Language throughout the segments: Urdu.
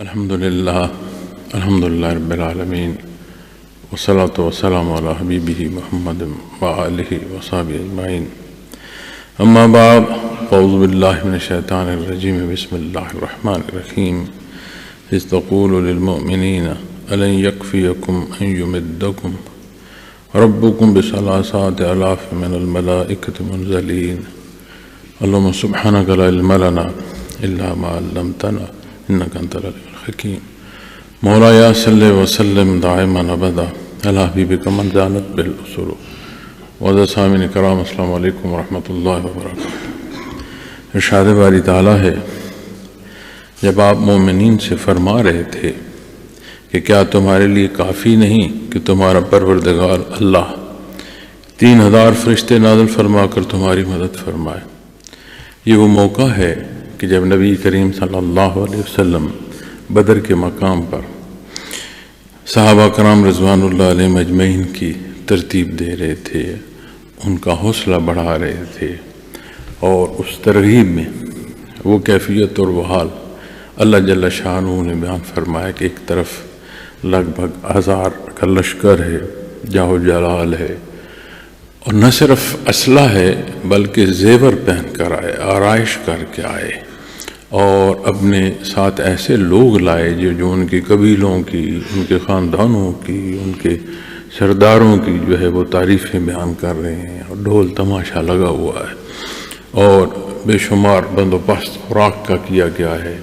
الحمدللہ رب العالمین والصلاة والسلام علی حبیبہ محمد وآلہ وصحبہ اجمعین اما بعد اعوذ باللہ من الشیطان الرجیم بسم اللہ الرحمن الرحیم اذ تقول للمؤمنین ألن يكفيكم أن يمدكم ربكم بثلاثة آلاف من الملائكة منزلين اللهم سبحانك لا علم لنا إلا ما علمتنا إنك أنت العليم الحكيم مولاي صل وسلم دائما أبدا على حبيبك من زانت بالأصول وذا سامعین کرام السلام علیکم ورحمۃ اللہ وبرکاتہ۔ ارشاد باری تعالیٰ ہے، جب آپ مومنین سے فرما رہے تھے کہ کیا تمہارے لیے کافی نہیں کہ تمہارا پروردگار اللہ 3000 فرشتے نازل فرما کر تمہاری مدد فرمائے۔ یہ وہ موقع ہے کہ جب نبی کریم صلی اللہ علیہ وسلم بدر کے مقام پر صحابہ کرام رضوان اللہ علیہ مجمعین کی ترتیب دے رہے تھے، ان کا حوصلہ بڑھا رہے تھے، اور اس ترغیب میں وہ کیفیت اور وہ حال اللہ جل شانہ نے بیان فرمایا کہ ایک طرف لگ بھگ 1000 کا لشکر ہے، جاہ جلال ہے، اور نہ صرف اسلحہ ہے بلکہ زیور پہن کر آئے، آرائش کر کے آئے، اور اپنے ساتھ ایسے لوگ لائے جو ان کے قبیلوں کی، ان کے خاندانوں کی، ان کے سرداروں کی جو ہے وہ تعریفیں بیان کر رہے ہیں، اور ڈھول تماشا لگا ہوا ہے، اور بے شمار بندوبست خوراک کا کیا گیا ہے،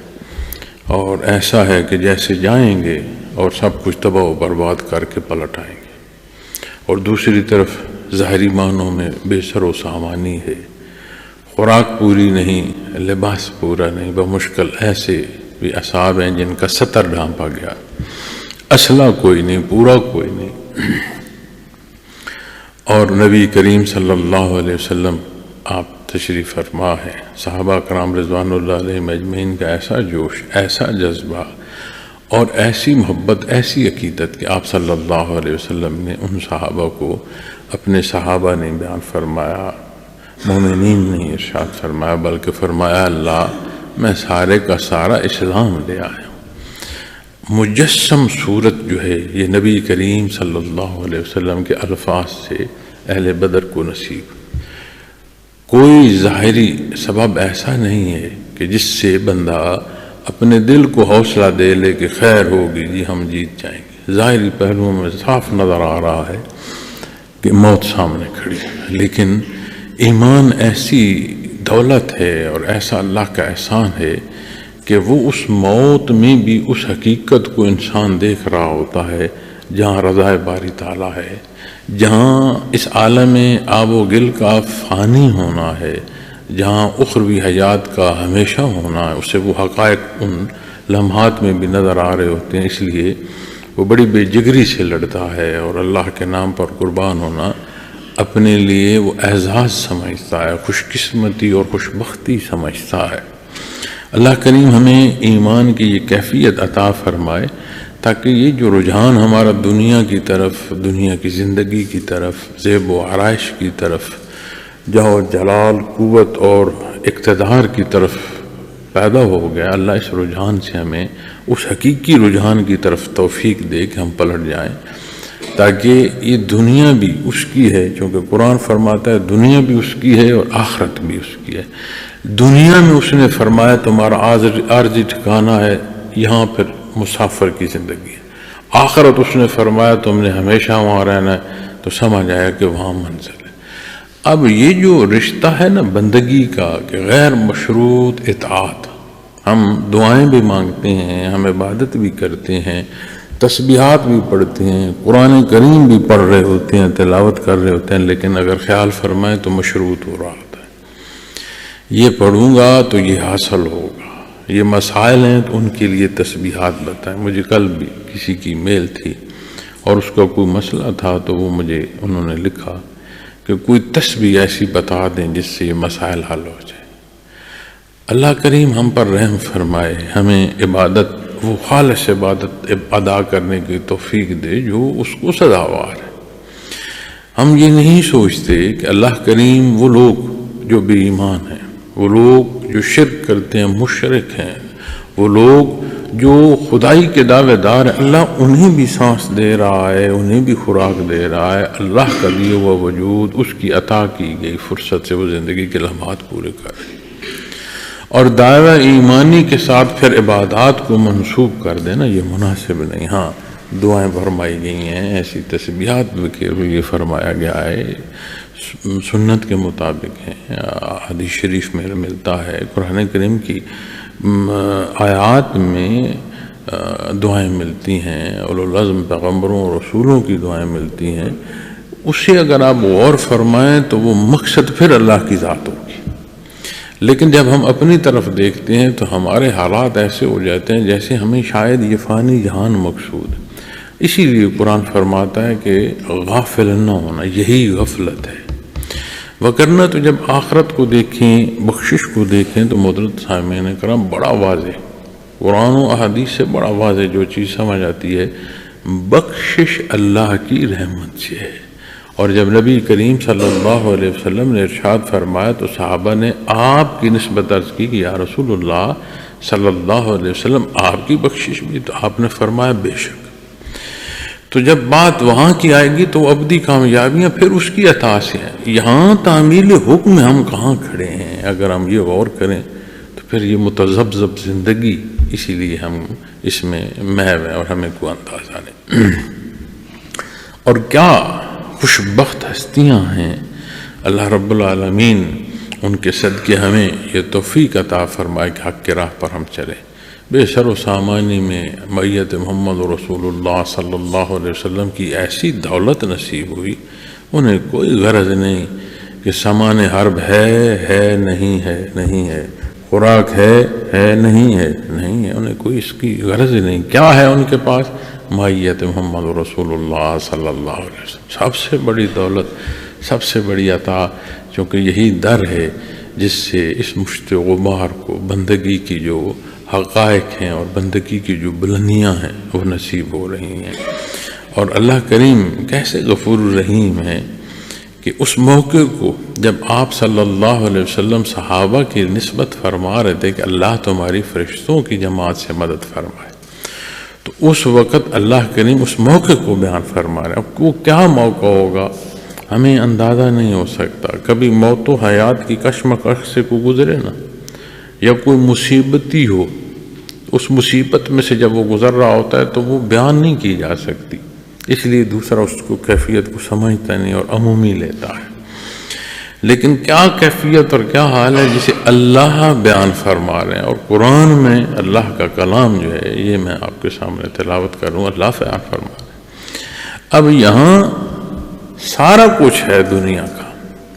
اور ایسا ہے کہ جیسے جائیں گے اور سب کچھ تباہ و برباد کر کے پلٹ آئیں گے، اور دوسری طرف ظاہری معنوں میں بے سر و سامانی ہے، خوراک پوری نہیں، لباس پورا نہیں، بمشکل ایسے بھی اصحاب ہیں جن کا ستر ڈھانپا گیا، اسلحہ کوئی نہیں، پورا کوئی نہیں، اور نبی کریم صلی اللہ علیہ وسلم آپ تشریف فرما ہے، صحابہ کرام رضوان اللہ علیہ مجمعین کا ایسا جوش، ایسا جذبہ اور ایسی محبت، ایسی عقیدت کہ آپ صلی اللہ علیہ وسلم نے ان صحابہ کو اپنے صحابہ نے بیان فرمایا، مومنین نہیں ارشاد فرمایا، بلکہ فرمایا اللہ میں سارے کا سارا اسلام لے آیا ہوں۔ مجسم صورت جو ہے یہ نبی کریم صلی اللہ علیہ وسلم کے الفاظ سے اہل بدر کو نصیب۔ کوئی ظاہری سبب ایسا نہیں ہے کہ جس سے بندہ اپنے دل کو حوصلہ دے لے کہ خیر ہوگی، جی ہم جیت جائیں گے۔ ظاہری پہلوؤں میں صاف نظر آ رہا ہے کہ موت سامنے کھڑی ہے، لیکن ایمان ایسی دولت ہے اور ایسا اللہ کا احسان ہے کہ وہ اس موت میں بھی اس حقیقت کو انسان دیکھ رہا ہوتا ہے جہاں رضا باری تعالیٰ ہے، جہاں اس عالم آب و گل کا فانی ہونا ہے، جہاں اخروی حیات کا ہمیشہ ہونا ہے، اسے وہ حقائق ان لمحات میں بھی نظر آ رہے ہوتے ہیں، اس لیے وہ بڑی بے جگری سے لڑتا ہے، اور اللہ کے نام پر قربان ہونا اپنے لیے وہ اعزاز سمجھتا ہے، خوش قسمتی اور خوش بختی سمجھتا ہے۔ اللہ کریم ہمیں ایمان کی یہ کیفیت عطا فرمائے تاکہ یہ جو رجحان ہمارا دنیا کی طرف، دنیا کی زندگی کی طرف، زیب و آرائش کی طرف، جاہ و جلال، قوت اور اقتدار کی طرف پیدا ہو گیا، اللہ اس رجحان سے ہمیں اس حقیقی رجحان کی طرف توفیق دے کہ ہم پلٹ جائیں، تاکہ یہ دنیا بھی اس کی ہے، چونکہ قرآن فرماتا ہے دنیا بھی اس کی ہے اور آخرت بھی اس کی ہے۔ دنیا میں اس نے فرمایا تمہارا عارضی ٹھکانہ ہے، یہاں پھر مسافر کی زندگی ہے۔ آخرت اس نے فرمایا تم نے ہمیشہ وہاں رہنا ہے، تو سمجھ آیا کہ وہاں منزل ہے۔ اب یہ جو رشتہ ہے نا بندگی کا کہ غیر مشروط اطاعت، ہم دعائیں بھی مانگتے ہیں، ہم عبادت بھی کرتے ہیں، تسبیحات بھی پڑھتے ہیں، قرآن کریم بھی پڑھ رہے ہوتے ہیں، تلاوت کر رہے ہوتے ہیں، لیکن اگر خیال فرمائیں تو مشروط ہو رہا ہوتا ہے، یہ پڑھوں گا تو یہ حاصل ہوگا، یہ مسائل ہیں تو ان کے لیے تسبیحات بتائیں۔ مجھے کل بھی کسی کی میل تھی اور اس کا کوئی مسئلہ تھا، تو وہ مجھے انہوں نے لکھا کہ کوئی تسبیح ایسی بتا دیں جس سے یہ مسائل حل ہو جائے۔ اللہ کریم ہم پر رحم فرمائے، ہمیں عبادت، وہ خالص عبادت ادا کرنے کی توفیق دے جو اس کو سزاوار ہے۔ ہم یہ نہیں سوچتے کہ اللہ کریم وہ لوگ جو بے ایمان ہیں، وہ لوگ جو شرک کرتے ہیں، مشرک ہیں، وہ لوگ جو خدائی کے دعوے دار ہیں، اللہ انہیں بھی سانس دے رہا ہے، انہیں بھی خوراک دے رہا ہے، اللہ کا دیا ہوا وجود، اس کی عطا کی گئی فرصت سے وہ زندگی کے لمحات پورے کر رہے ہیں۔ اور دعوی ایمانی کے ساتھ پھر عبادات کو منسوب کر دینا یہ مناسب نہیں۔ ہاں دعائیں فرمائی گئی ہیں، ایسی تسبیحات بھی فرمایا گیا ہے، سنت کے مطابق ہیں، حدیث شریف میں ملتا ہے، قرآن کریم کی آیات میں دعائیں ملتی ہیں، اولو العزم پیغمبروں اور رسولوں کی دعائیں ملتی ہیں۔ اسے اگر آپ غور فرمائیں تو وہ مقصد پھر اللہ کی ذات ہوگی۔ لیکن جب ہم اپنی طرف دیکھتے ہیں تو ہمارے حالات ایسے ہو جاتے ہیں جیسے ہمیں شاید یہ فانی جہان مقصود ہے۔ اسی لیے قرآن فرماتا ہے کہ غافل نہ ہونا یہی غفلت ہے، وگرنہ تو جب آخرت کو دیکھیں، بخشش کو دیکھیں تو محترم سامعین کرام بڑا واضح، قرآن و احادیث سے بڑا واضح جو چیز سمجھ آتی ہے، بخشش اللہ کی رحمت سے ہے۔ اور جب نبی کریم صلی اللہ علیہ وسلم نے ارشاد فرمایا تو صحابہ نے آپ کی نسبت عرض کی کہ یا رسول اللہ صلی اللہ علیہ وسلم آپ کی بخشش بھی، تو آپ نے فرمایا بے شک۔ تو جب بات وہاں کی آئے گی تو ابدی کامیابیاں پھر اس کی عطا سے ہیں۔ یہاں تعمیل حکم ہم کہاں کھڑے ہیں؟ اگر ہم یہ غور کریں تو پھر یہ متذبذب زندگی، اسی لیے ہم اس میں محو ہیں اور ہمیں کوئی اندازہ نہیں۔ اور کیا خوش بخت ہستیاں ہیں، اللہ رب العالمین ان کے صدقے ہمیں یہ توفیق عطا فرمائے کہ حق کے راہ پر ہم چلیں۔ بے سر و سامانی میں معیت محمد رسول اللہ صلی اللہ علیہ وسلم کی ایسی دولت نصیب ہوئی، انہیں کوئی غرض نہیں کہ سامان حرب ہے نہیں ہے، خوراک ہے نہیں ہے، انہیں کوئی اس کی غرض نہیں۔ کیا ہے ان کے پاس؟ معیت محمد رسول اللہ صلی اللہ علیہ وسلم، سب سے بڑی دولت، سب سے بڑی عطا، چونکہ یہی در ہے جس سے اس مشت غبار کو بندگی کی جو حقائق ہیں اور بندگی کی جو بلندیاں ہیں وہ نصیب ہو رہی ہیں۔ اور اللہ کریم کیسے غفور الرحیم ہے کہ اس موقع کو جب آپ صلی اللہ علیہ وسلم صحابہ کی نسبت فرما رہے تھے کہ اللہ تمہاری فرشتوں کی جماعت سے مدد فرمائے، تو اس وقت اللہ کریم اس موقع کو بیان فرما رہے ہیں۔ اب وہ کیا موقع ہوگا ہمیں اندازہ نہیں ہو سکتا۔ کبھی موت و حیات کی کشمکش سے کوئی گزرے نا، یا کوئی مصیبتی ہو، اس مصیبت میں سے جب وہ گزر رہا ہوتا ہے تو وہ بیان نہیں کی جا سکتی، اس لیے دوسرا اس کو کیفیت کو سمجھتا نہیں اور عمومی لیتا ہے۔ لیکن کیا کیفیت اور کیا حال ہے جسے اللہ بیان فرما رہے ہیں، اور قرآن میں اللہ کا کلام جو ہے یہ میں آپ کے سامنے تلاوت کروں، اللہ بیان فرما رہے ہیں۔ اب یہاں سارا کچھ ہے دنیا کا،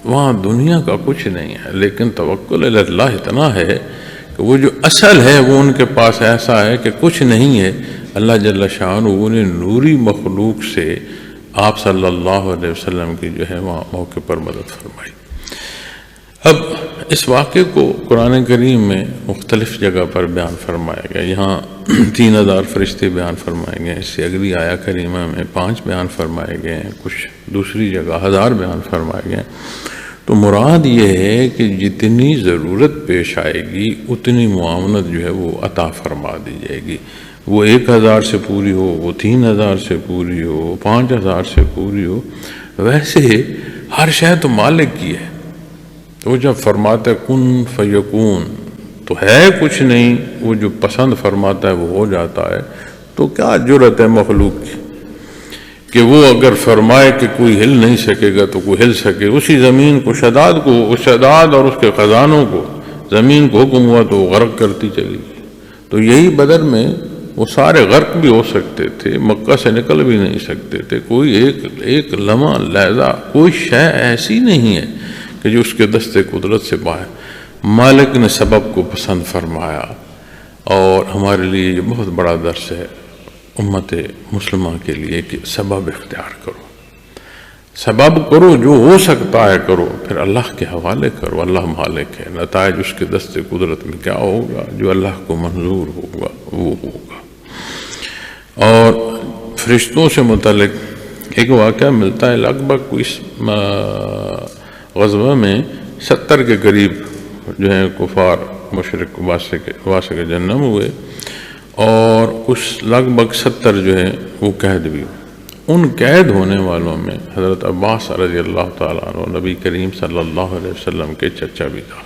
وہاں دنیا کا کچھ نہیں ہے، لیکن توکل علی اللہ اتنا ہے کہ وہ جو اصل ہے وہ ان کے پاس ایسا ہے کہ کچھ نہیں ہے۔ اللہ جل شانہ نے نوری مخلوق سے آپ صلی اللہ علیہ وسلم کی جو ہے وہاں موقع پر مدد فرمائی۔ اب اس واقعے کو قرآن کریم میں مختلف جگہ پر بیان فرمایا گیا۔ یہاں 3000 فرشتے بیان فرمائے گئے، اس سے اگلی آیہ کریمہ میں 5 بیان فرمائے گئے ہیں، کچھ دوسری جگہ 1000 بیان فرمائے گئے۔ تو مراد یہ ہے کہ جتنی ضرورت پیش آئے گی اتنی معاونت جو ہے وہ عطا فرما دی جائے گی۔ وہ 1000 سے پوری ہو، وہ 3000 سے پوری ہو، 5000 سے پوری ہو، ویسے ہر شے تو مالک کی ہے۔ تو جب فرماتا ہے کن فیکون، تو ہے کچھ نہیں، وہ جو پسند فرماتا ہے وہ ہو جاتا ہے۔ تو کیا جرأت ہے مخلوق کی کہ وہ اگر فرمائے کہ کوئی ہل نہیں سکے گا تو کوئی ہل سکے۔ اسی زمین کو شداد اور اس کے خزانوں کو زمین کو حکم ہوا تو وہ غرق کرتی چلی گئی۔ تو یہی بدر میں وہ سارے غرق بھی ہو سکتے تھے، مکہ سے نکل بھی نہیں سکتے تھے۔ کوئی ایک لمحہ لحظہ کوئی شے ایسی نہیں ہے کہ جو اس کے دست قدرت سے باہر۔ مالک نے سبب کو پسند فرمایا، اور ہمارے لیے یہ بہت بڑا درس ہے امت مسلمہ کے لیے کہ سبب اختیار کرو، سبب کرو، جو ہو سکتا ہے کرو، پھر اللہ کے حوالے کرو۔ اللہ مالک ہے، نتائج اس کے دست قدرت میں کیا ہوگا، جو اللہ کو منظور ہوگا وہ ہوگا۔ اور فرشتوں سے متعلق ایک واقعہ ملتا ہے، لگ بھگ اس غزوہ میں 70 کے قریب جو ہیں کفار مشرک واسق جہنم ہوئے، اور کچھ لگ بھگ 70 جو ہے وہ قید بھی ہوئے۔ ان قید ہونے والوں میں حضرت عباس رضی اللہ تعالیٰ عنہ نبی کریم صلی اللہ علیہ وسلم کے چچا بھی داخل،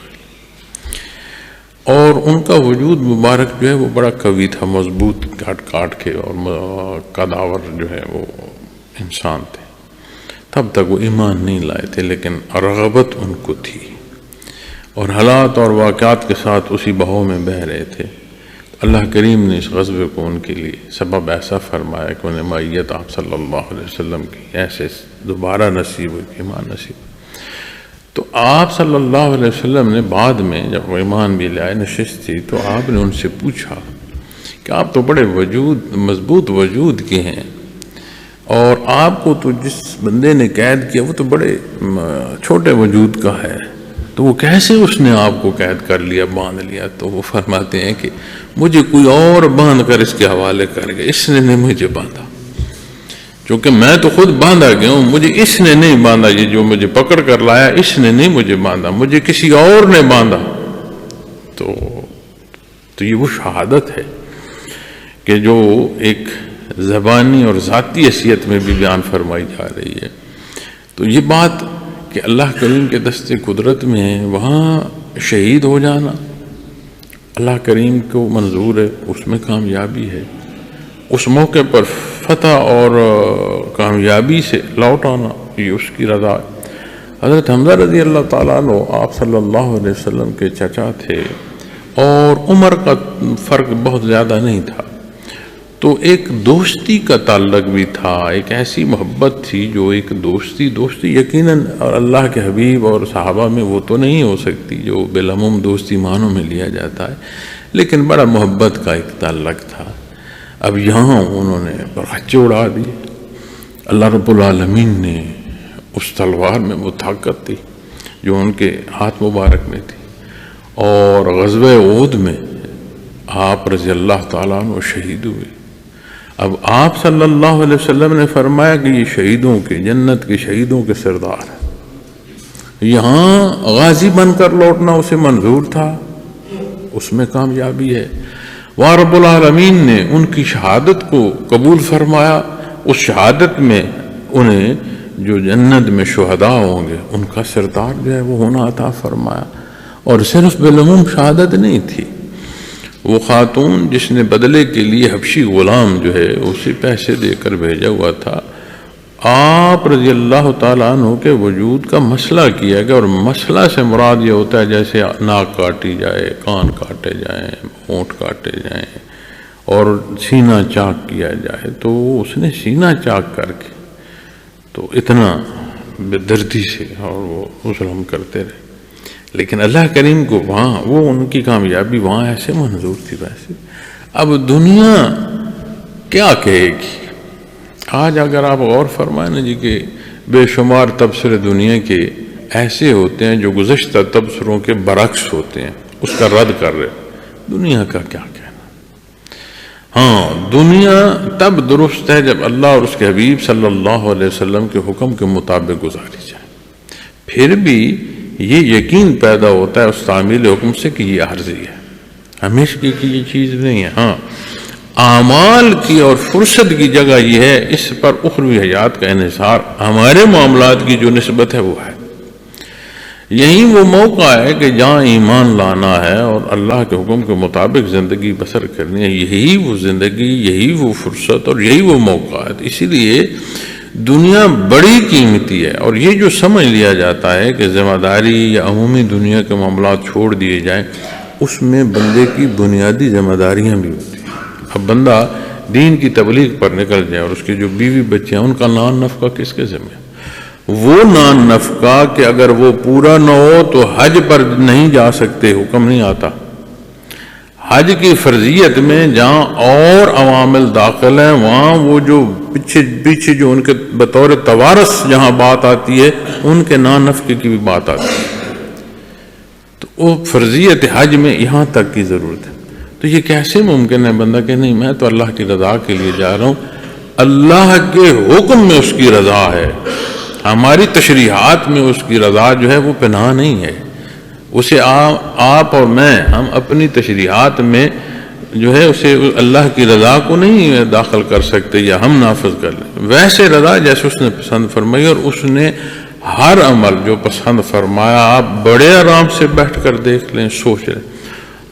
اور ان کا وجود مبارک جو ہے وہ بڑا قوی تھا، مضبوط کاٹ کے، اور قداور جو ہے وہ انسان تھے۔ تب تک وہ ایمان نہیں لائے تھے، لیکن رغبت ان کو تھی، اور حالات اور واقعات کے ساتھ اسی بہاؤ میں بہہ رہے تھے۔ اللہ کریم نے اس غزوے کو ان کے لیے سبب ایسا فرمایا کہ انہیں معیت آپ صلی اللہ علیہ وسلم کی ایسے دوبارہ نصیب ہوئی، ایمان نصیب۔ تو آپ صلی اللہ علیہ وسلم نے بعد میں جب ایمان بھی لائے، نشست تھی، تو آپ نے ان سے پوچھا کہ آپ تو بڑے مضبوط وجود کے ہیں، اور آپ کو تو جس بندے نے قید کیا وہ تو بڑے چھوٹے وجود کا ہے، تو وہ کیسے اس نے آپ کو قید کر لیا، باندھ لیا؟ تو وہ فرماتے ہیں کہ مجھے کوئی اور باندھ کر اس کے حوالے کر گیا، اس نے نہیں مجھے باندھا، کیونکہ میں تو خود باندھا گیا ہوں، مجھے اس نے نہیں باندھا، یہ جو مجھے پکڑ کر لایا اس نے نہیں مجھے باندھا، مجھے کسی اور نے باندھا۔ تو یہ وہ شہادت ہے کہ جو ایک زبانی اور ذاتی حیثیت میں بھی بیان فرمائی جا رہی ہے۔ تو یہ بات کہ اللہ کریم کے دست قدرت میں ہے، وہاں شہید ہو جانا اللہ کریم کو منظور ہے، اس میں کامیابی ہے، اس موقع پر فتح اور کامیابی سے لوٹ آنا یہ اس کی رضا ہے۔ حضرت حمزہ رضی اللہ تعالیٰ عنہ آپ صلی اللہ علیہ وسلم کے چچا تھے، اور عمر کا فرق بہت زیادہ نہیں تھا، تو ایک دوستی کا تعلق بھی تھا، ایک ایسی محبت تھی جو ایک دوستی یقیناً اور اللہ کے حبیب اور صحابہ میں وہ تو نہیں ہو سکتی جو بالعموم دوستی معنوں میں لیا جاتا ہے، لیکن بڑا محبت کا ایک تعلق تھا۔ اب یہاں انہوں نے راچے اڑا دیے۔ اللہ رب العالمین نے اس تلوار میں وہ طاقت تھی جو ان کے ہاتھ مبارک میں تھی، اور غزوہ احد میں آپ رضی اللہ تعالیٰ عنہ شہید ہوئے۔ اب آپ صلی اللہ علیہ وسلم نے فرمایا کہ یہ شہیدوں کے، جنت کے شہیدوں کے سردار ہیں، یہاں غازی بن کر لوٹنا اسے منظور تھا، اس میں کامیابی ہے۔ وہاں رب العالمین نے ان کی شہادت کو قبول فرمایا، اس شہادت میں انہیں جو جنت میں شہداء ہوں گے ان کا سردار جو ہے وہ ہونا عطا فرمایا۔ اور صرف بالعموم شہادت نہیں تھی، وہ خاتون جس نے بدلے کے لیے حبشی غلام جو ہے اسے پیسے دے کر بھیجا ہوا تھا، آپ رضی اللہ تعالیٰ عنہ کے وجود کا مسئلہ کیا گیا، اور مسئلہ سے مراد یہ ہوتا ہے جیسے ناک کاٹی جائے، کان کاٹے جائیں، ہونٹ کاٹے جائیں، اور سینہ چاک کیا جائے، تو اس نے سینہ چاک کر کے تو اتنا بے دردی سے اور وہ ظلم کرتے رہے، لیکن اللہ کریم کو وہاں وہ ان کی کامیابی وہاں ایسے منظور تھی۔ ویسے اب دنیا کیا کہے گی؟ آج اگر آپ غور فرمائیں نا جی کہ بے شمار تبصرے دنیا کے ایسے ہوتے ہیں جو گزشتہ تبصروں کے برعکس ہوتے ہیں، اس کا رد کر رہے، دنیا کا کیا کہنا؟ ہاں، دنیا تب درست ہے جب اللہ اور اس کے حبیب صلی اللہ علیہ وسلم کے حکم کے مطابق گزاری جائے، پھر بھی یہ یقین پیدا ہوتا ہے اس تعمیل حکم سے کہ یہ عارضی ہے، ہمیشہ کی یہ چیز نہیں ہے۔ ہاں، اعمال کی اور فرصت کی جگہ یہ ہے، اس پر اخروی حیات کا انحصار ہمارے معاملات کی جو نسبت ہے وہ ہے۔ یہی وہ موقع ہے کہ جہاں ایمان لانا ہے اور اللہ کے حکم کے مطابق زندگی بسر کرنی ہے، یہی وہ زندگی، یہی وہ فرصت اور یہی وہ موقع ہے۔ اسی لیے دنیا بڑی قیمتی ہے، اور یہ جو سمجھ لیا جاتا ہے کہ ذمہ داری یا عمومی دنیا کے معاملات چھوڑ دیے جائیں، اس میں بندے کی بنیادی ذمہ داریاں بھی ہوتی ہیں۔ اب بندہ دین کی تبلیغ پر نکل جائے اور اس کے جو بیوی بچے ہیں ان کا نان نفقہ کس کے ذمہ؟ وہ نان نفقہ کہ اگر وہ پورا نہ ہو تو حج پر نہیں جا سکتے، حکم نہیں آتا۔ حج کی فرضیت میں جہاں اور عوامل داخل ہیں، وہاں وہ جو پیچھے جو ان کے بطور توارث جہاں بات آتی ہے، ان کے نان نفقے کی بھی بات آتی ہے، تو وہ فرضیت حج میں یہاں تک کی ضرورت ہے۔ تو یہ کیسے ممکن ہے بندہ کہ نہیں میں تو اللہ کی رضا کے لیے جا رہا ہوں، اللہ کے حکم میں اس کی رضا ہے، ہماری تشریحات میں اس کی رضا جو ہے وہ پناہ نہیں ہے، اسے آپ اور میں ہم اپنی تشریحات میں جو ہے اسے اللہ کی رضا کو نہیں داخل کر سکتے یا ہم نافذ کر لیں، ویسے رضا جیسے اس نے پسند فرمائی، اور اس نے ہر عمل جو پسند فرمایا، آپ بڑے آرام سے بیٹھ کر دیکھ لیں، سوچ لیں،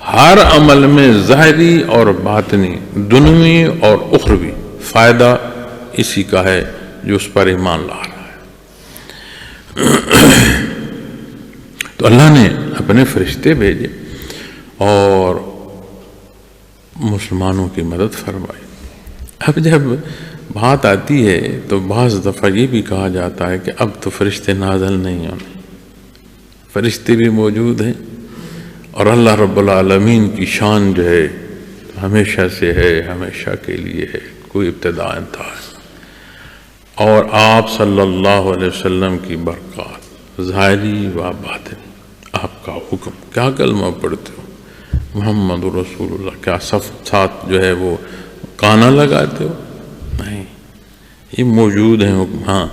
ہر عمل میں ظاہری اور باطنی، دنیوی اور اخروی فائدہ اسی کا ہے جو اس پر ایمان لا رہا ہے۔ تو اللہ نے اپنے فرشتے بھیجے اور مسلمانوں کی مدد فرمائی۔ اب جب بات آتی ہے تو بعض دفعہ یہ بھی کہا جاتا ہے کہ اب تو فرشتے نازل نہیں ہونے، فرشتے بھی موجود ہیں، اور اللہ رب العالمین کی شان جو ہے ہمیشہ سے ہے، ہمیشہ کے لیے ہے، کوئی ابتدا انتہا ہے، اور آپ صلی اللہ علیہ وسلم کی برکات ظاہری و باطنی، آپ کا حکم، کیا کلمہ پڑھتے ہو محمد رسول اللہ، کیا ساتھ جو ہے وہ کانا لگاتے ہو؟ نہیں، یہ موجود ہیں حکم۔ ہاں،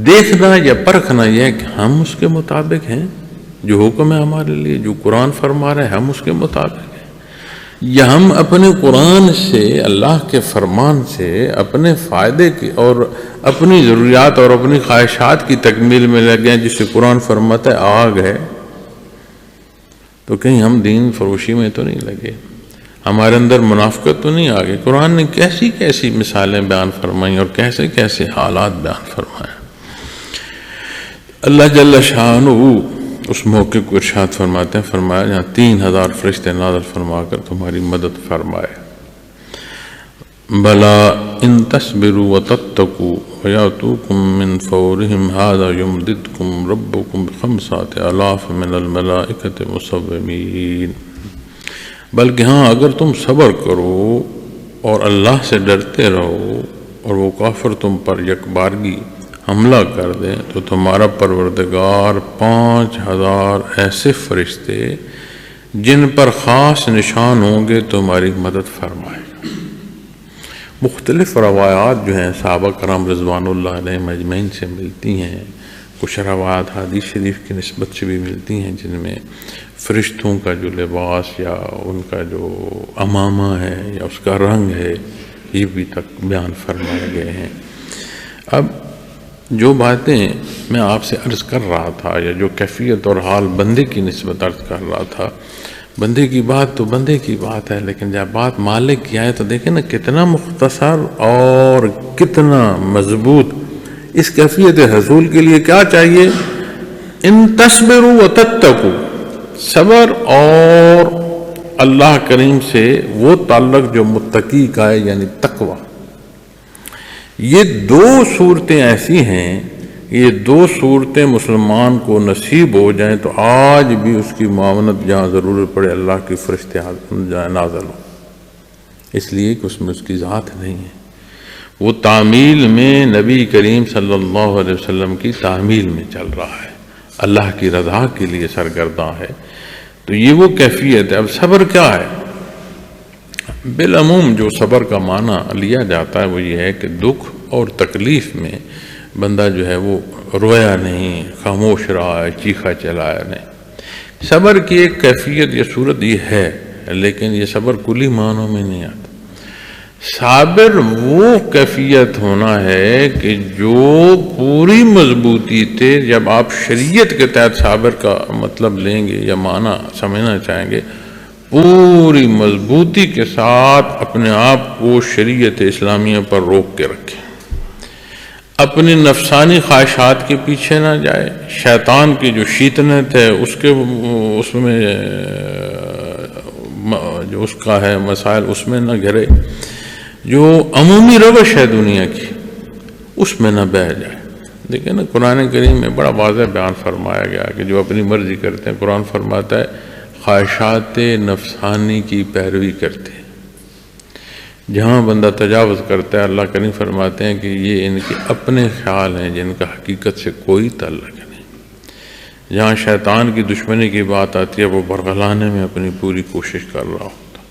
دیکھنا یا پرکھنا یہ ہے کہ ہم اس کے مطابق ہیں، جو حکم ہے ہمارے لیے، جو قرآن فرما رہے ہیں ہم اس کے مطابق ہیں، یا ہم اپنے قرآن سے، اللہ کے فرمان سے اپنے فائدے کی اور اپنی ضروریات اور اپنی خواہشات کی تکمیل میں لگ گئے، جسے قرآن فرماتا ہے آگ ہے، تو کہیں ہم دین فروشی میں تو نہیں لگے، ہمارے اندر منافقت تو نہیں آ گئی۔ قرآن نے کیسی کیسی مثالیں بیان فرمائیں اور کیسے کیسے حالات بیان فرمائے۔ اللہ جل شانہ اس موقع کو ارشاد فرماتے ہیں، فرمایا جہاں 3000 فرشتے نازل فرما کر تمہاری مدد فرمائے، بلا ان تصبروا وتتقوا ويأتوكم من فورهم هذا يمددكم ربكم ب5,000 من الملائكة مسومين، بلکہ ہاں اگر تم صبر کرو اور اللہ سے ڈرتے رہو اور وہ کافر تم پر یکبارگی حملہ کر دیں، تو تمہارا پروردگار 5000 ایسے فرشتے جن پر خاص نشان ہوں گے تمہاری مدد فرمائے گا۔ مختلف روایات جو ہیں صحابہ کرام رضوان اللہ علیہم اجمعین سے ملتی ہیں، کچھ روایات حدیث شریف کی نسبت سے بھی ملتی ہیں، جن میں فرشتوں کا جو لباس یا ان کا جو عمامہ ہے یا اس کا رنگ ہے یہ بھی تک بیان فرمائے گئے ہیں۔ اب جو باتیں میں آپ سے عرض کر رہا تھا، یا جو کیفیت اور حال بندے کی نسبت عرض کر رہا تھا، بندے کی بات تو بندے کی بات ہے، لیکن جب بات مالک کی آئے تو دیکھیں نا کتنا مختصر اور کتنا مضبوط۔ اس کیفیت حصول کے لیے کیا چاہیے؟ ان تصبروا وتتقوا، صبر اور اللہ کریم سے وہ تعلق جو متقی کا ہے، یعنی تقوی۔ یہ دو صورتیں ایسی ہیں، یہ دو صورتیں مسلمان کو نصیب ہو جائیں تو آج بھی اس کی معاونت جہاں ضرورت پڑے اللہ کی فرشتے نازل ہو، اس لیے کہ اس میں اس کی ذات نہیں ہے، وہ تعمیل میں نبی کریم صلی اللہ علیہ وسلم کی تعمیل میں چل رہا ہے، اللہ کی رضا کے لیے سرگرداں ہے۔ تو یہ وہ کیفیت ہے۔ اب صبر کیا ہے؟ بالعموم جو صبر کا معنی لیا جاتا ہے وہ یہ ہے کہ دکھ اور تکلیف میں بندہ جو ہے وہ رویا نہیں، خاموش رہا ہے، چیخا چلایا نہیں۔ صبر کی ایک کیفیت یا صورت یہ ہے، لیکن یہ صبر کلی معنوں میں نہیں آتا۔ صابر وہ کیفیت ہونا ہے کہ جو پوری مضبوطی سے، جب آپ شریعت کے تحت صابر کا مطلب لیں گے یا معنی سمجھنا چاہیں گے، پوری مضبوطی کے ساتھ اپنے آپ کو شریعت اسلامیہ پر روک کے رکھے، اپنی نفسانی خواہشات کے پیچھے نہ جائے، شیطان کی جو شیطنت ہے اس میں جو اس کا ہے مسائل اس میں نہ گھرے، جو عمومی روش ہے دنیا کی اس میں نہ بہہ جائے۔ دیکھیں نا قرآن کریم میں بڑا واضح بیان فرمایا گیا کہ جو اپنی مرضی کرتے ہیں، قرآن فرماتا ہے خواہشات نفسانی کی پیروی کرتے ہیں۔ جہاں بندہ تجاوز کرتا ہے، اللہ کریم فرماتے ہیں کہ یہ ان کے اپنے خیال ہیں جن کا حقیقت سے کوئی تعلق نہیں۔ جہاں شیطان کی دشمنی کی بات آتی ہے وہ برگلانے میں اپنی پوری کوشش کر رہا ہوتا۔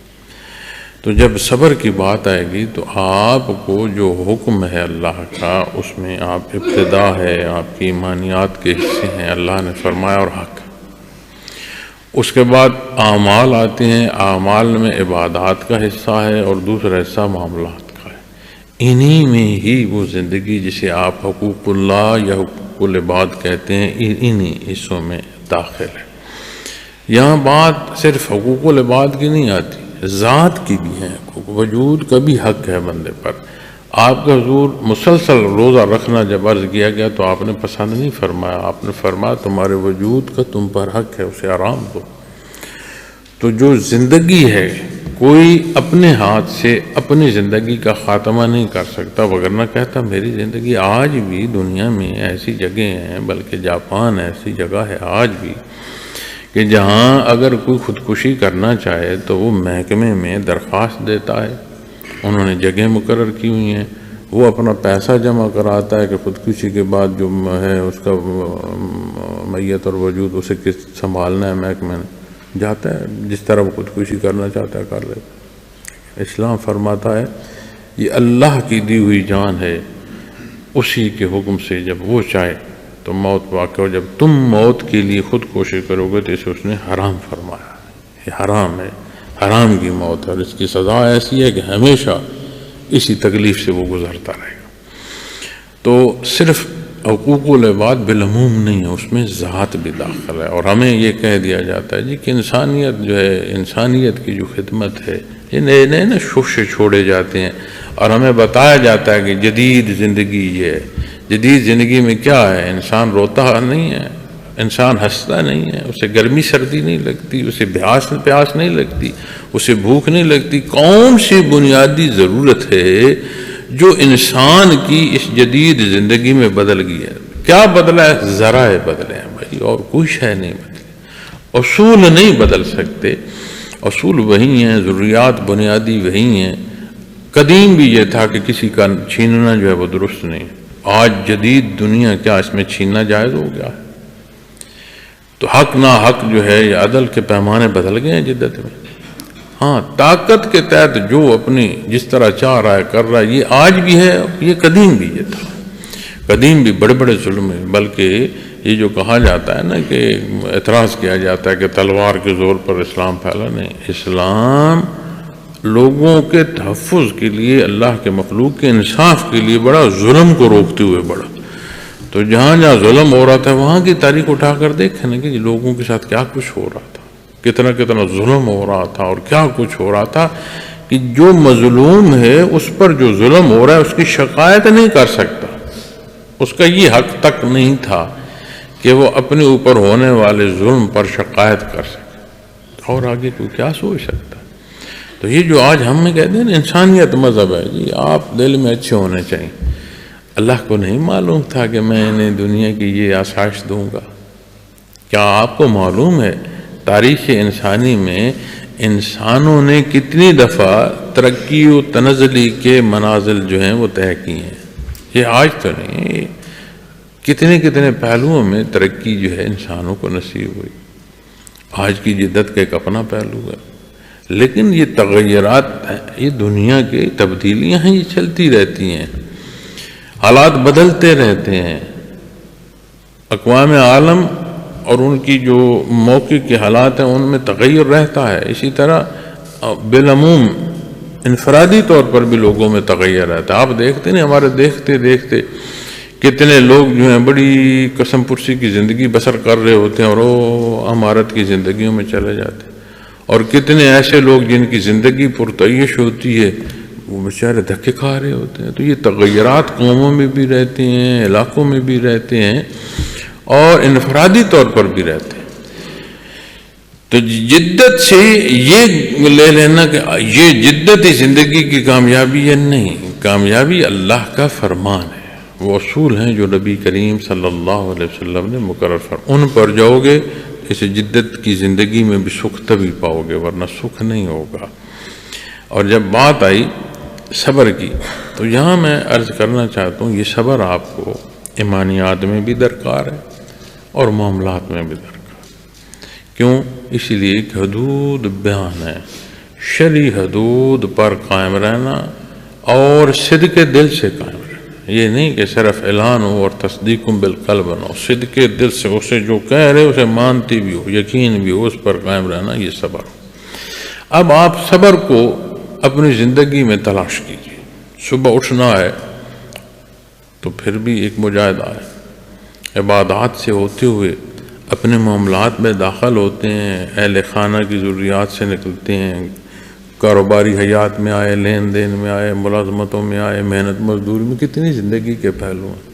تو جب صبر کی بات آئے گی تو آپ کو جو حکم ہے اللہ کا، اس میں آپ ابتدا ہے، آپ کی ایمانیات کے حصے ہیں، اللہ نے فرمایا اور حق، اس کے بعد اعمال آتے ہیں، اعمال میں عبادات کا حصہ ہے اور دوسرا حصہ معاملات کا ہے۔ انہی میں ہی وہ زندگی جسے آپ حقوق اللہ یا حقوق العباد کہتے ہیں، انہی حصوں میں داخل ہے۔ یہاں بات صرف حقوق العباد کی نہیں آتی، ذات کی بھی ہے حقوق، وجود کا بھی حق ہے بندے پر۔ آپ کا حضور مسلسل روزہ رکھنا جب عرض کیا گیا تو آپ نے پسند نہیں فرمایا، آپ نے فرمایا تمہارے وجود کا تم پر حق ہے، اسے آرام دو۔ تو جو زندگی ہے، کوئی اپنے ہاتھ سے اپنی زندگی کا خاتمہ نہیں کر سکتا، وگرنہ کہتا میری زندگی آج بھی دنیا میں ایسی جگہ ہیں، بلکہ جاپان ایسی جگہ ہے آج بھی کہ جہاں اگر کوئی خودکشی کرنا چاہے تو وہ محکمے میں درخواست دیتا ہے، انہوں نے جگہ مقرر کی ہوئی ہیں، وہ اپنا پیسہ جمع کراتا ہے کہ خودکشی کے بعد جو ہے اس کا میت اور وجود اسے کس سنبھالنا ہے، محکمے نے جاتا ہے، جس طرح وہ خودکشی کرنا چاہتا ہے کر لیتا۔ اسلام فرماتا ہے یہ اللہ کی دی ہوئی جان ہے، اسی کے حکم سے جب وہ چاہے تو موت واقع ہو۔ جب تم موت کے لیے خود کوشش کرو گے تو اسے اس نے حرام فرمایا، یہ حرام ہے، حرام کی موت ہے، اور اس کی سزا ایسی ہے کہ ہمیشہ اسی تکلیف سے وہ گزرتا رہے گا۔ تو صرف حقوق العباد بالعموم نہیں ہے، اس میں ذات بھی داخل ہے، اور ہمیں یہ کہہ دیا جاتا ہے جی کہ انسانیت جو ہے، انسانیت کی جو خدمت ہے، یہ نئے نئے نا شوشے چھوڑے جاتے ہیں، اور ہمیں بتایا جاتا ہے کہ جدید زندگی یہ ہے۔ جدید زندگی میں کیا ہے؟ انسان روتا نہیں ہے، انسان ہنستا نہیں ہے، اسے گرمی سردی نہیں لگتی، اسے پیاس نہیں لگتی، اسے بھوک نہیں لگتی۔ کون سی بنیادی ضرورت ہے جو انسان کی اس جدید زندگی میں بدل گئی ہے؟ کیا بدلا ہے؟ ذرائع بدلے ہیں بھائی، اور کوئی شے نہیں بدلی۔ اصول نہیں بدل سکتے، اصول وہی ہیں، ضروریات بنیادی وہی ہیں۔ قدیم بھی یہ تھا کہ کسی کا چھیننا جو ہے وہ درست نہیں، آج جدید دنیا کیا اس میں چھیننا جائز ہو گیا ہے؟ تو حق نا حق جو ہے یہ عدل کے پیمانے بدل گئے ہیں جدت میں۔ ہاں، طاقت کے تحت جو اپنی جس طرح چاہ رہا ہے کر رہا ہے، یہ آج بھی ہے، یہ قدیم بھی یہ تھا۔ قدیم بھی بڑے بڑے ظلم ہیں، بلکہ یہ جو کہا جاتا ہے نا کہ اعتراض کیا جاتا ہے کہ تلوار کے زور پر اسلام پھیلا، نہیں، اسلام لوگوں کے تحفظ کے لیے، اللہ کے مخلوق کے انصاف کے لیے بڑا، ظلم کو روکتے ہوئے بڑا۔ تو جہاں جہاں ظلم ہو رہا تھا وہاں کی تاریخ اٹھا کر دیکھیں نا کہ لوگوں کے ساتھ کیا کچھ ہو رہا تھا، کتنا کتنا ظلم ہو رہا تھا، اور کیا کچھ ہو رہا تھا کہ جو مظلوم ہے اس پر جو ظلم ہو رہا ہے اس کی شکایت نہیں کر سکتا، اس کا یہ حق تک نہیں تھا کہ وہ اپنے اوپر ہونے والے ظلم پر شکایت کر سکے، اور آگے کوئی کیا سوچ سکتا۔ تو یہ جو آج ہم میں کہتے ہیں نا انسانیت مذہب ہے، جی آپ دل میں اچھے ہونے چاہیے۔ اللہ کو نہیں معلوم تھا کہ میں انہیں دنیا کی یہ آسائش دوں گا؟ کیا آپ کو معلوم ہے تاریخ انسانی میں انسانوں نے کتنی دفعہ ترقی و تنزلی کے منازل جو ہیں وہ طے کی ہیں؟ یہ آج تو نہیں، کتنے کتنے پہلوؤں میں ترقی جو ہے انسانوں کو نصیب ہوئی۔ آج کی جدت کا ایک اپنا پہلو ہے، لیکن یہ تغیرات ہیں، یہ دنیا کی تبدیلیاں ہیں، یہ چلتی رہتی ہیں، حالات بدلتے رہتے ہیں۔ اقوام عالم اور ان کی جو موقع کے حالات ہیں ان میں تغیر رہتا ہے، اسی طرح بالعموم انفرادی طور پر بھی لوگوں میں تغیر رہتا ہے۔ آپ دیکھتے نہیں، ہمارے دیکھتے دیکھتے کتنے لوگ جو ہیں بڑی قسم پرسی کی زندگی بسر کر رہے ہوتے ہیں اور وہ عمارت کی زندگیوں میں چلے جاتے ہیں، اور کتنے ایسے لوگ جن کی زندگی پرتعیش ہوتی ہے وہ بیچارے دھکے کھا رہے ہوتے ہیں۔ تو یہ تغیرات قوموں میں بھی رہتے ہیں، علاقوں میں بھی رہتے ہیں، اور انفرادی طور پر بھی رہتے ہیں۔ تو جدت سے یہ لے لینا کہ یہ جدت زندگی کی کامیابی ہے، نہیں، کامیابی اللہ کا فرمان ہے، وہ اصول ہیں جو نبی کریم صلی اللہ علیہ وسلم نے مقرر فرمائے، ان پر جاؤ گے اس جدت کی زندگی میں بھی سکھ تبھی پاؤ گے، ورنہ سکھ نہیں ہوگا۔ اور جب بات آئی صبر کی تو یہاں میں عرض کرنا چاہتا ہوں یہ صبر آپ کو ایمانیات میں بھی درکار ہے اور معاملات میں بھی درکار۔ کیوں؟ اس لیے کہ حدود بیان ہے، شرعی حدود پر قائم رہنا اور صدق دل سے قائم رہنا۔ یہ نہیں کہ صرف اعلان ہو اور تصدیق بالقلب نہ ہو، صدق دل سے اسے جو کہہ رہے اسے مانتی بھی ہو، یقین بھی ہو، اس پر قائم رہنا، یہ صبر ہو۔ اب آپ صبر کو اپنی زندگی میں تلاش کیجیے۔ صبح اٹھنا ہے تو پھر بھی ایک مجاہدہ ہے، عبادات سے ہوتے ہوئے اپنے معاملات میں داخل ہوتے ہیں، اہل خانہ کی ضروریات سے نکلتے ہیں، کاروباری حیات میں آئے، لین دین میں آئے، ملازمتوں میں آئے، محنت مزدوری میں، کتنی زندگی کے پہلو ہیں۔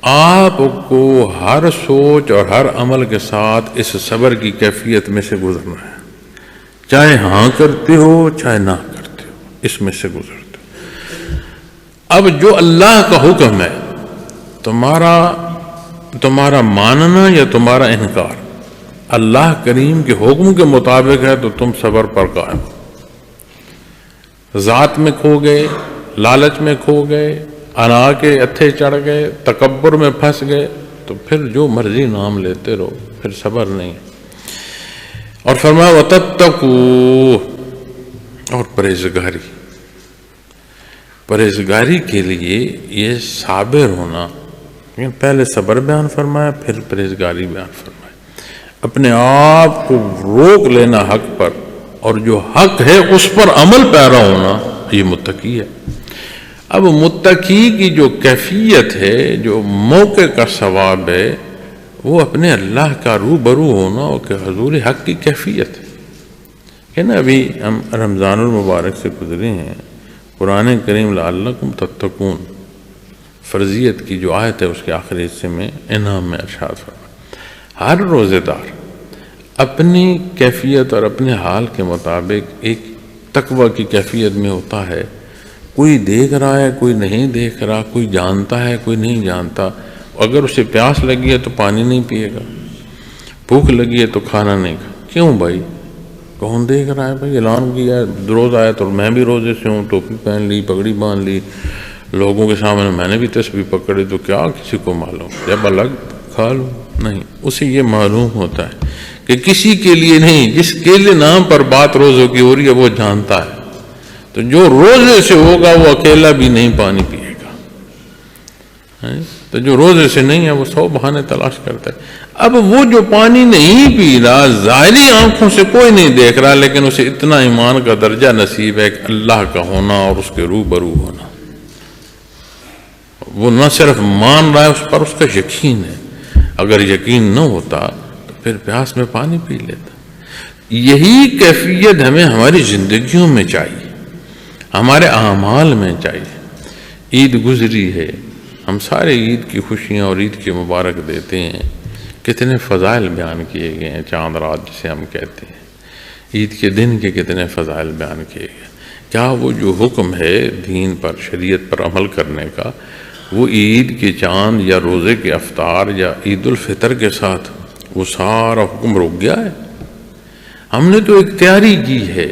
آپ کو ہر سوچ اور ہر عمل کے ساتھ اس صبر کی کیفیت میں سے گزرنا ہے، چاہے ہاں کرتے ہو چاہے نہ کرتے ہو، اس میں سے گزرتے ہو۔ اب جو اللہ کا حکم ہے، تمہارا ماننا یا تمہارا انکار اللہ کریم کے حکم کے مطابق ہے تو تم صبر پر قائم ہو۔ ذات میں کھو گئے، لالچ میں کھو گئے، انا کے اتھے چڑھ گئے، تکبر میں پھنس گئے تو پھر جو مرضی نام لیتے رہو، پھر صبر نہیں۔ اور فرمایا وَتَتَّقُوا، اور پرہیزگاری کے لیے یہ صابر ہونا، پہلے صبر بیان فرمایا، پھر پرہیزگاری بیان فرمایا، اپنے آپ کو روک لینا حق پر، اور جو حق ہے اس پر عمل پیرا ہونا، یہ متقی ہے۔ اب متقی کی جو کیفیت ہے، جو موقع کا ثواب ہے، وہ اپنے اللہ کا روبرو ہونا اور کہ حضور حق کی کیفیت ہے نا۔ ابھی ہم رمضان المبارک سے گزرے ہیں، قرآن کریم لعلکم تتقون فرضیت کی جو آیت ہے اس کے آخری حصے میں انعام میں ارشاد فرمایا، ہر روزے دار اپنی کیفیت اور اپنے حال کے مطابق ایک تقوی کی کیفیت میں ہوتا ہے۔ کوئی دیکھ رہا ہے، کوئی نہیں دیکھ رہا، کوئی جانتا ہے، کوئی نہیں جانتا۔ اگر اسے پیاس لگی ہے تو پانی نہیں پیے گا، بھوک لگی ہے تو کھانا نہیں کھا۔ کیوں بھائی؟ کون دیکھ رہا ہے بھائی؟ اعلان کیا ہے روز آیا تو میں بھی روزے سے ہوں، ٹوپی پہن لی، پگڑی باندھ لی، لوگوں کے سامنے میں نے بھی تسبیح پکڑی، تو کیا کسی کو معلوم؟ جب الگ کھا لوں؟ نہیں، اسے یہ معلوم ہوتا ہے کہ کسی کے لیے نہیں، جس کے لیے نام پر بات روزوں کی ہو رہی ہے وہ جانتا ہے، تو جو روزے سے ہوگا وہ اکیلا بھی نہیں پانی پیے گا، تو جو روزے سے نہیں ہے وہ 100 بہانے تلاش کرتا ہے۔ اب وہ جو پانی نہیں پی رہا، ظاہری آنکھوں سے کوئی نہیں دیکھ رہا، لیکن اسے اتنا ایمان کا درجہ نصیب ہے کہ اللہ کا ہونا اور اس کے روبرو ہونا، وہ نہ صرف مان رہا ہے، اس پر اس کا یقین ہے۔ اگر یقین نہ ہوتا تو پھر پیاس میں پانی پی لیتا۔ یہی کیفیت ہمیں ہماری زندگیوں میں چاہیے، ہمارے اعمال میں چاہیے۔ عید گزری ہے، ہم سارے عید کی خوشیاں اور عید کی مبارک دیتے ہیں، کتنے فضائل بیان کیے گئے ہیں، چاند رات جسے ہم کہتے ہیں، عید کے دن کے کتنے فضائل بیان کیے گئے۔ کیا وہ جو حکم ہے دین پر، شریعت پر عمل کرنے کا، وہ عید کے چاند یا روزے کے افطار یا عید الفطر کے ساتھ وہ سارا حکم رک گیا ہے؟ ہم نے تو اختیاری کی ہے،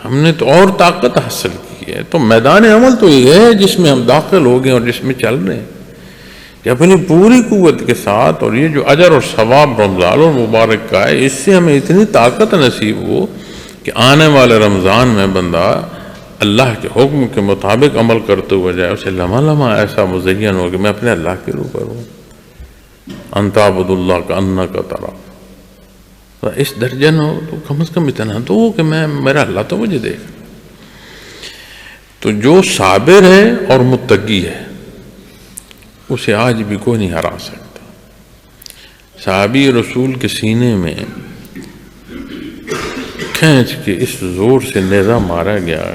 ہم نے تو اور طاقت حاصل کی ہے، تو میدان عمل تو یہ ہے جس میں ہم داخل ہو گئے اور جس میں چل رہے ہیں کہ اپنی پوری قوت کے ساتھ۔ اور یہ جو اجر اور ثواب رمضان المبارک کا ہے، اس سے ہمیں اتنی طاقت نصیب ہو کہ آنے والے رمضان میں بندہ اللہ کے حکم کے مطابق عمل کرتے ہوئے جائے، اسے لمحہ لمحہ ایسا مزین ہو کہ میں اپنے اللہ کے روبرو ہوں، ان تعبد اللہ کانک تراہ۔ اس درجے نہ ہو تو کم از کم اتنا تو ہو کہ میرا اللہ تو مجھے دیکھ۔ تو جو صابر ہے اور متقی ہے اسے آج بھی کوئی نہیں ہرا سکتا۔ صحابی رسول کے سینے میں کھینچ کے اس زور سے نیزہ مارا گیا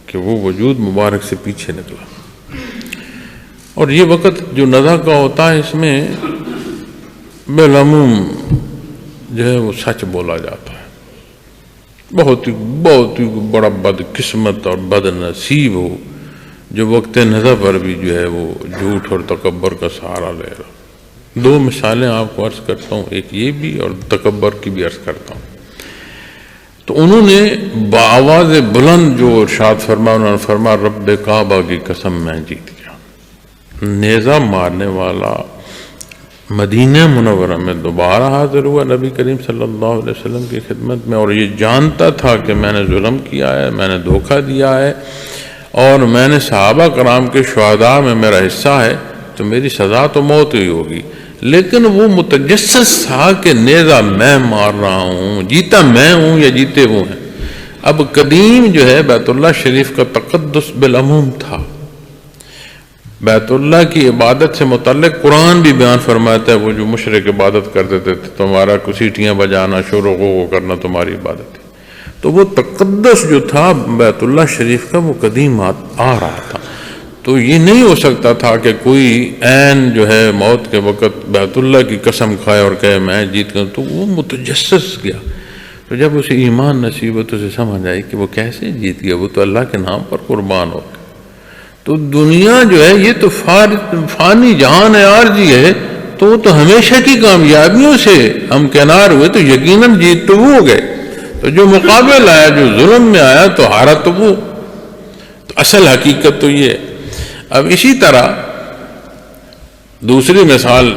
کہ وہ وجود مبارک سے پیچھے نکلا۔ اور یہ وقت جو نزع کا ہوتا ہے، اس میں بالعموم جو ہے وہ سچ بولا جاتا ہے۔ بہت ہی بڑا بد قسمت اور بد نصیب ہو جو وقت نزع پر بھی جو ہے وہ جھوٹ اور تکبر کا سہارا لے رہا۔ 2 مثالیں آپ کو عرض کرتا ہوں، ایک یہ بھی اور تکبر کی بھی عرض کرتا ہوں۔ تو انہوں نے بآواز بلند جو ارشاد فرمایا، انہوں نے فرمایا رب کعبہ کی قسم میں جیت گیا۔ نیزہ مارنے والا مدینہ منورہ میں دوبارہ حاضر ہوا نبی کریم صلی اللہ علیہ وسلم کی خدمت میں، اور یہ جانتا تھا کہ میں نے ظلم کیا ہے، میں نے دھوکہ دیا ہے، اور میں نے صحابہ کرام کے شہداء میں میرا حصہ ہے تو میری سزا تو موت ہی ہوگی، لیکن وہ متجسس تھا کہ نیزہ میں مار رہا ہوں، جیتا میں ہوں یا جیتے وہ ہیں۔ اب قدیم جو ہے بیت اللہ شریف کا تقدس بالعموم تھا۔ بیت اللہ کی عبادت سے متعلق قرآن بھی بیان فرماتا ہے، وہ جو مشرک عبادت کرتے تھے تمہارا سیٹیاں بجانا، شور و غو کرنا تمہاری عبادت تھی۔ تو وہ تقدس جو تھا بیت اللہ شریف کا وہ قدیم آ رہا تھا، تو یہ نہیں ہو سکتا تھا کہ کوئی عین جو ہے موت کے وقت بیت اللہ کی قسم کھائے اور کہے میں جیت گیا، تو وہ متجسس گیا۔ تو جب اسے ایمان نصیب ہو تو اسے سمجھ آئی کہ وہ کیسے جیت گیا، وہ تو اللہ کے نام پر قربان ہو گیا۔ تو دنیا جو ہے یہ تو فانی جہان ہے، عارضی ہے، تو وہ تو ہمیشہ کی کامیابیوں سے ہمکنار ہوئے، تو یقیناً جیت تو وہ ہو گئے۔ تو جو مقابل آیا، جو ظلم میں آیا، تو ہارا تو وہ۔ تو اصل حقیقت تو یہ ہے۔ اب اسی طرح دوسری مثال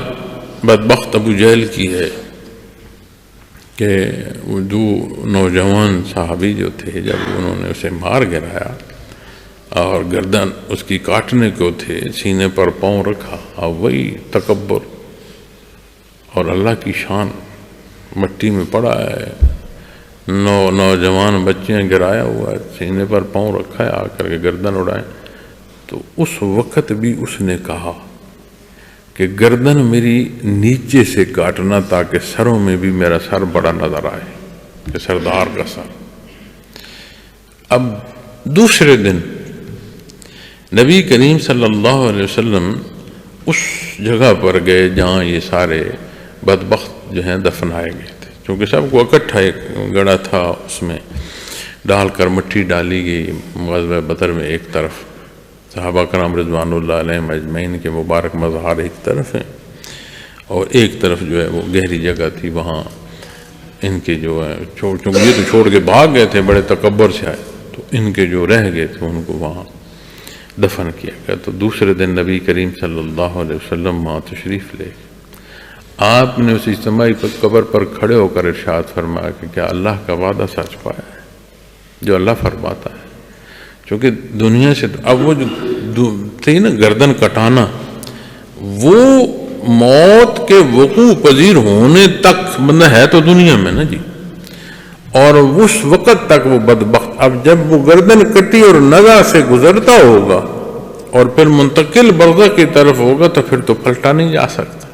بدبخت ابو جہل کی ہے کہ وہ دو نوجوان صحابی جو تھے، جب انہوں نے اسے مار گرایا اور گردن اس کی کاٹنے کو تھے، سینے پر پاؤں رکھا، اور وہی تکبر اور اللہ کی شان مٹی میں پڑا ہے، نوجوان بچیاں گرایا ہوا ہے، سینے پر پاؤں رکھا ہے، آ کر کے گردن اڑائیں۔ تو اس وقت بھی اس نے کہا کہ گردن میری نیچے سے کاٹنا تاکہ سروں میں بھی میرا سر بڑا نظر آئے، کہ سردار کا سر۔ اب دوسرے دن نبی کریم صلی اللہ علیہ وسلم اس جگہ پر گئے جہاں یہ سارے بدبخت جو ہیں دفنائے گئے تھے، کیونکہ سب کو اکٹھا ایک گڑھا تھا، اس میں ڈال کر مٹی ڈالی گئی۔ غزوہ بدر میں ایک طرف صحابہ کرام رضوان اللہ علیہم اجمعین کے مبارک مظہر ایک طرف ہیں، اور ایک طرف جو ہے وہ گہری جگہ تھی، وہاں ان کے جو ہے چونکہ یہ تو چھوڑ کے بھاگ گئے تھے، بڑے تکبر سے آئے، تو ان کے جو رہ گئے تھے ان کو وہاں دفن کیا گیا۔ تو دوسرے دن نبی کریم صلی اللہ علیہ وسلم وہاں تشریف لے گئے۔ آپ نے اس اجتماعی قبر پر کھڑے ہو کر ارشاد فرمایا کہ کیا اللہ کا وعدہ سچ پایا ہے جو اللہ فرماتا ہے؟ چونکہ دنیا سے اب وہ جو تھی نا گردن کٹانا، وہ موت کے وقوع پذیر ہونے تک بندہ ہے تو دنیا میں نا جی، اور اس وقت تک وہ بدبخت، اب جب وہ گردن کٹی اور نزع سے گزرتا ہوگا اور پھر منتقل برزخ کی طرف ہوگا تو پھر تو پلٹا نہیں جا سکتا۔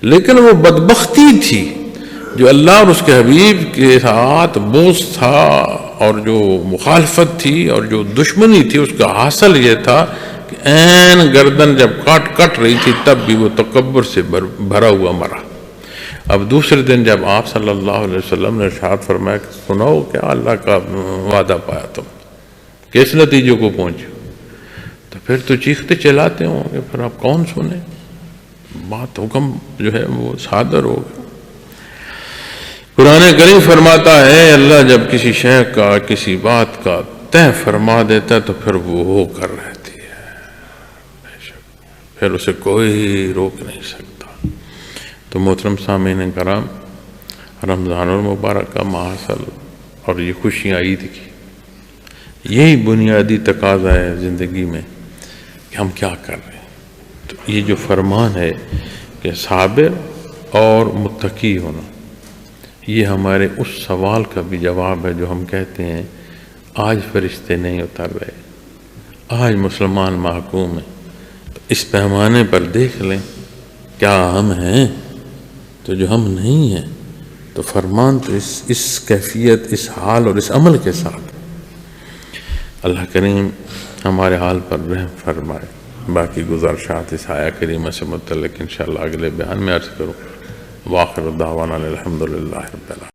لیکن وہ بدبختی تھی جو اللہ اور اس کے حبیب کے ساتھ بغض تھا، اور جو مخالفت تھی اور جو دشمنی تھی، اس کا حاصل یہ تھا کہ عین گردن جب کٹ رہی تھی تب بھی وہ تکبر سے بھرا ہوا مرا۔ اب دوسرے دن جب آپ صلی اللہ علیہ وسلم نے ارشاد فرمایا کہ سنو کیا اللہ کا وعدہ پایا تم، کس نتیجے کو پہنچے، تو پھر تو چیختے چلاتے ہوں گے، پھر آپ کون سنے، بات حکم جو ہے وہ صادر ہو گیا۔ قرآن کریم فرماتا ہے اللہ جب کسی شے کا، کسی بات کا طے فرما دیتا ہے تو پھر وہ ہو کر رہتی ہے، پھر اسے کوئی روک نہیں سکتا۔ تو محترم سامعین کرام، رمضان المبارک کا ماحصل اور یہ خوشیاں عید کی، یہی بنیادی تقاضا ہے زندگی میں کہ ہم کیا کر رہے ہیں۔ تو یہ جو فرمان ہے کہ صابر اور متقی ہونا، یہ ہمارے اس سوال کا بھی جواب ہے جو ہم کہتے ہیں آج فرشتے نہیں اتر رہے، آج مسلمان محکوم ہیں، تو اس پیمانے پر دیکھ لیں کیا ہم ہیں؟ تو جو ہم نہیں ہیں تو فرمان تو اس کیفیت، اس حال اور اس عمل کے ساتھ۔ اللہ کریم ہمارے حال پر رحم فرمائے۔ باقی گزارشات اس آیہ کریمہ سے متعلق انشاءاللہ اگلے بیان میں عرض کروں۔ وآخر دعوانا الحمدللہ رب العالمین۔